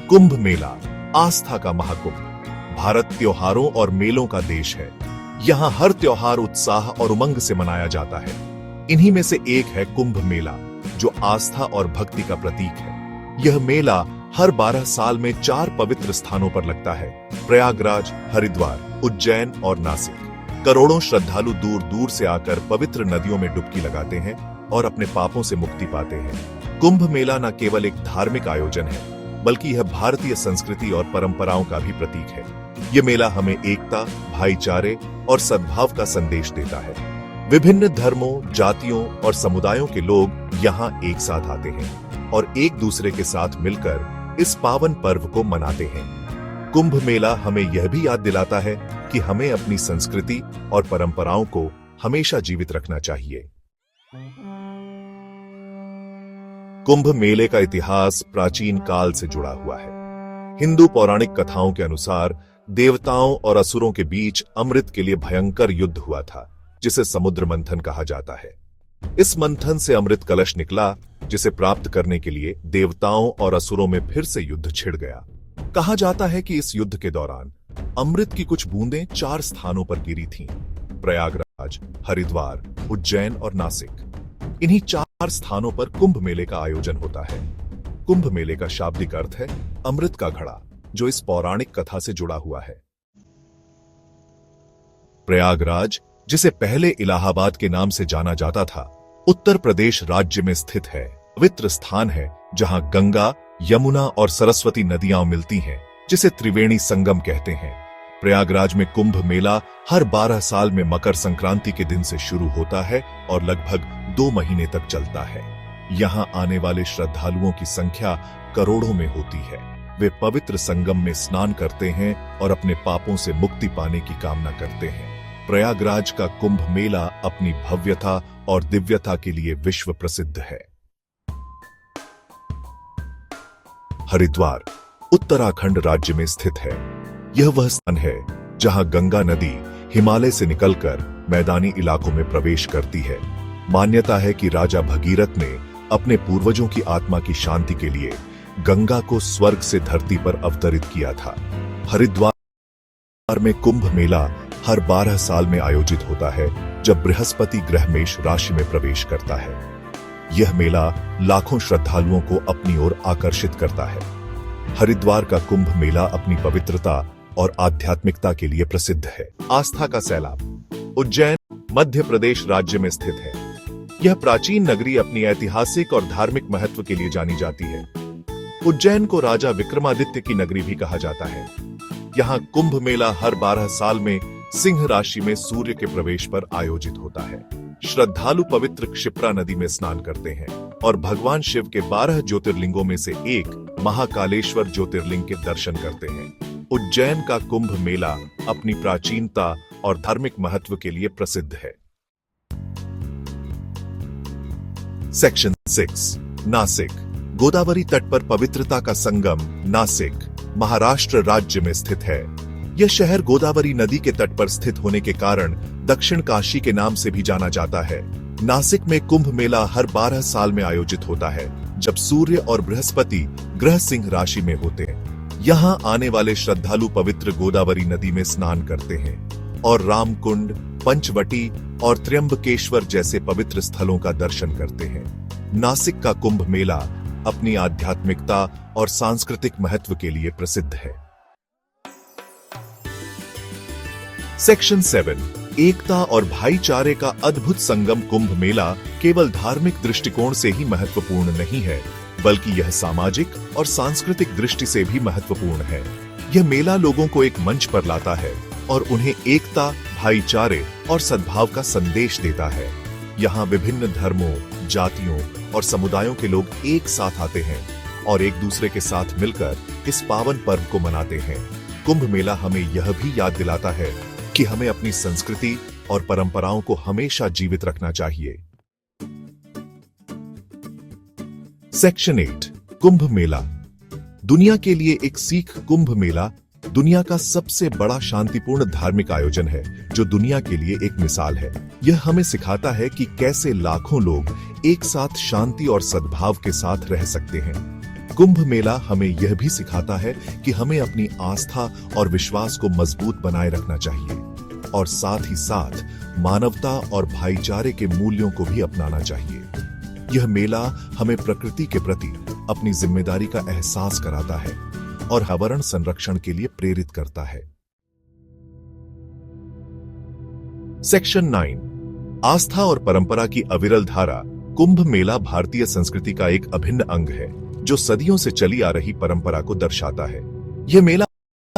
कुंभ मेला, आस्था का महाकुंभ। भारत त्योहारों और मेलों का देश है। यहाँ हर त्योहार उत्साह और उमंग से मनाया जाता है। इन्हीं में से एक है कुंभ मेला, जो आस्था और भक्ति का प्रतीक है। यह मेला हर 12 साल में 4 पवित्र स्थानों पर लगता है: प्रयागराज, हरिद्वार, उज्जैन और नासिक। करोड़ों श्रद्धालु दूर दूर से आकर पवित्र नदियों में डुबकी लगाते हैं और अपने पापों से मुक्ति पाते हैं। कुंभ मेला न केवल एक धार्मिक आयोजन है, बल्कि यह भारतीय संस्कृति और परंपराओं का भी प्रतीक है। यह मेला हमें एकता, भाईचारे और सद्भाव का संदेश देता है। विभिन्न धर्मों, जातियों और समुदायों के लोग यहाँ एक साथ आते हैं और एक दूसरे के साथ मिलकर इस पावन पर्व को मनाते हैं। कुंभ मेला हमें यह भी याद दिलाता है कि हमें अपनी संस्कृति और परंपराओं को हमेशा जीवित रखना चाहिए। कुंभ मेले का इतिहास प्राचीन काल से जुड़ा हुआ है। हिंदू पौराणिक कथाओं के अनुसार देवताओं और असुरों के बीच अमृत के लिए भयंकर युद्ध हुआ था, जिसे समुद्र मंथन कहा जाता है। इस मंथन से अमृत कलश निकला, जिसे प्राप्त करने के लिए देवताओं और असुरों में फिर से युद्ध छिड़ गया। कहा जाता है कि इस युद्ध के दौरान अमृत की कुछ बूंदें 4 स्थानों पर गिरी थीं: प्रयागराज, हरिद्वार, उज्जैन और नासिक। इन्हीं 4 स्थानों पर कुंभ मेले का आयोजन होता है। कुंभ मेले का शाब्दिक अर्थ है अमृत का घड़ा, जो इस पौराणिक कथा से जुड़ा हुआ है। प्रयागराज, जिसे पहले इलाहाबाद के नाम से जाना जाता था, उत्तर प्रदेश राज्य में स्थित है। पवित्र स्थान है जहां गंगा, यमुना और सरस्वती नदियां मिलती हैं, जिसे त्रिवेणी संगम कहते हैं। प्रयागराज में कुंभ मेला हर 12 साल में मकर संक्रांति के दिन से शुरू होता है और लगभग 2 महीने तक चलता है। यहां आने वाले श्रद्धालुओं की संख्या करोड़ों में होती है। वे पवित्र संगम में स्नान करते हैं और अपने पापों से मुक्ति पाने की कामना करते हैं। प्रयागराज का कुंभ मेला अपनी भव्यता और दिव्यता के लिए विश्व प्रसिद्ध है। हरिद्वार उत्तराखंड राज्य में स्थित है। यह वह स्थान है जहां गंगा नदी हिमालय से निकलकर मैदानी इलाकों में प्रवेश करती है। मान्यता है कि राजा भगीरथ ने अपने पूर्वजों की आत्मा की शांति के लिए गंगा को स्वर्ग से धरती पर अवतरित किया था। हरिद्वार में कुंभ मेला हर 12 साल में आयोजित होता है, जब बृहस्पति ग्रह मेष राशि में प्रवेश करता है। यह मेला लाखों श्रद्धालुओं को अपनी ओर आकर्षित करता है। हरिद्वार का कुंभ मेला अपनी पवित्रता और आध्यात्मिकता के लिए प्रसिद्ध है। आस्था का सैलाब उज्जैन मध्य प्रदेश राज्य में स्थित है। यह प्राचीन नगरी अपनी ऐतिहासिक और धार्मिक महत्व के लिए जानी जाती है। उज्जैन को राजा विक्रमादित्य की नगरी भी कहा जाता है। यहाँ कुंभ मेला हर 12 साल में सिंह राशि में सूर्य के प्रवेश पर आयोजित होता है। श्रद्धालु पवित्र क्षिप्रा नदी में स्नान करते हैं और भगवान शिव के 12 ज्योतिर्लिंगों में से एक महाकालेश्वर ज्योतिर्लिंग के दर्शन करते हैं। उज्जैन का कुंभ मेला अपनी प्राचीनता और धार्मिक महत्व के लिए प्रसिद्ध है। सेक्शन 6 नासिक गोदावरी तट पर पवित्रता का संगम नासिक महाराष्ट्र राज्य में स्थित है। यह शहर गोदावरी नदी के तट पर स्थित होने के कारण दक्षिण काशी के नाम से भी जाना जाता है। नासिक में कुंभ मेला हर 12 साल में आयोजित होता है, जब सूर्य और बृहस्पति ग्रह सिंह राशि में होते हैं। यहाँ आने वाले श्रद्धालु पवित्र गोदावरी नदी में स्नान करते हैं और रामकुंड, पंचवटी और त्र्यंबकेश्वर जैसे पवित्र स्थलों का दर्शन करते हैं। नासिक का कुंभ मेला अपनी आध्यात्मिकता और सांस्कृतिक महत्व के लिए प्रसिद्ध है। सेक्शन 7 एकता और भाईचारे का अद्भुत संगम कुंभ मेला केवल धार्मिक दृष्टिकोण से ही महत्वपूर्ण नहीं है, बल्कि यह सामाजिक और सांस्कृतिक दृष्टि से भी महत्वपूर्ण है। यह मेला लोगों को एक मंच पर लाता है और उन्हें एकता, भाईचारे और सद्भाव का संदेश देता है। यहाँ विभिन्न धर्मों, जातियों और समुदायों के लोग एक साथ आते हैं और एक दूसरे के साथ मिलकर इस पावन पर्व को मनाते हैं। कुंभ मेला हमें यह भी याद दिलाता है कि हमें अपनी संस्कृति और परंपराओं को हमेशा जीवित रखना चाहिए। सेक्शन 8 कुंभ मेला दुनिया के लिए एक सीख। कुंभ मेला दुनिया का सबसे बड़ा शांतिपूर्ण धार्मिक आयोजन है, जो दुनिया के लिए एक मिसाल है। यह हमें सिखाता है कि कैसे लाखों लोग एक साथ शांति और सद्भाव के साथ रह सकते हैं। कुंभ मेला हमें यह भी सिखाता है कि हमें अपनी आस्था और विश्वास को मजबूत बनाए रखना चाहिए और साथ ही साथ मानवता और भाईचारे के मूल्यों को भी अपनाना चाहिए। यह मेला हमें प्रकृति के प्रति अपनी जिम्मेदारी का एहसास कराता है और पर्यावरण संरक्षण के लिए प्रेरित करता है। सेक्शन 9 आस्था और परंपरा की अविरल धारा। कुंभ मेला भारतीय संस्कृति का एक अभिन्न अंग है जो सदियों से चली आ रही परंपरा को दर्शाता है। यह मेला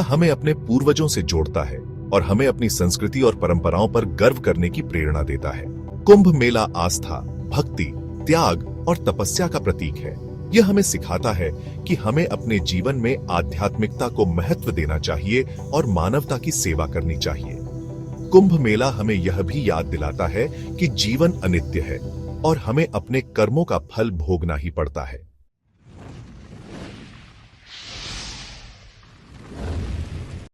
हमें अपने पूर्वजों से जोड़ता है और हमें अपनी संस्कृति और परंपराओं पर गर्व करने की प्रेरणा देता है। कुंभ मेला आस्था, भक्ति, त्याग और तपस्या का प्रतीक है। यह हमें सिखाता है कि हमें अपने जीवन में आध्यात्मिकता को महत्व देना चाहिए और मानवता की सेवा करनी चाहिए। कुंभ मेला हमें यह भी याद दिलाता है कि जीवन अनित्य है और हमें अपने कर्मों का फल भोगना ही पड़ता है।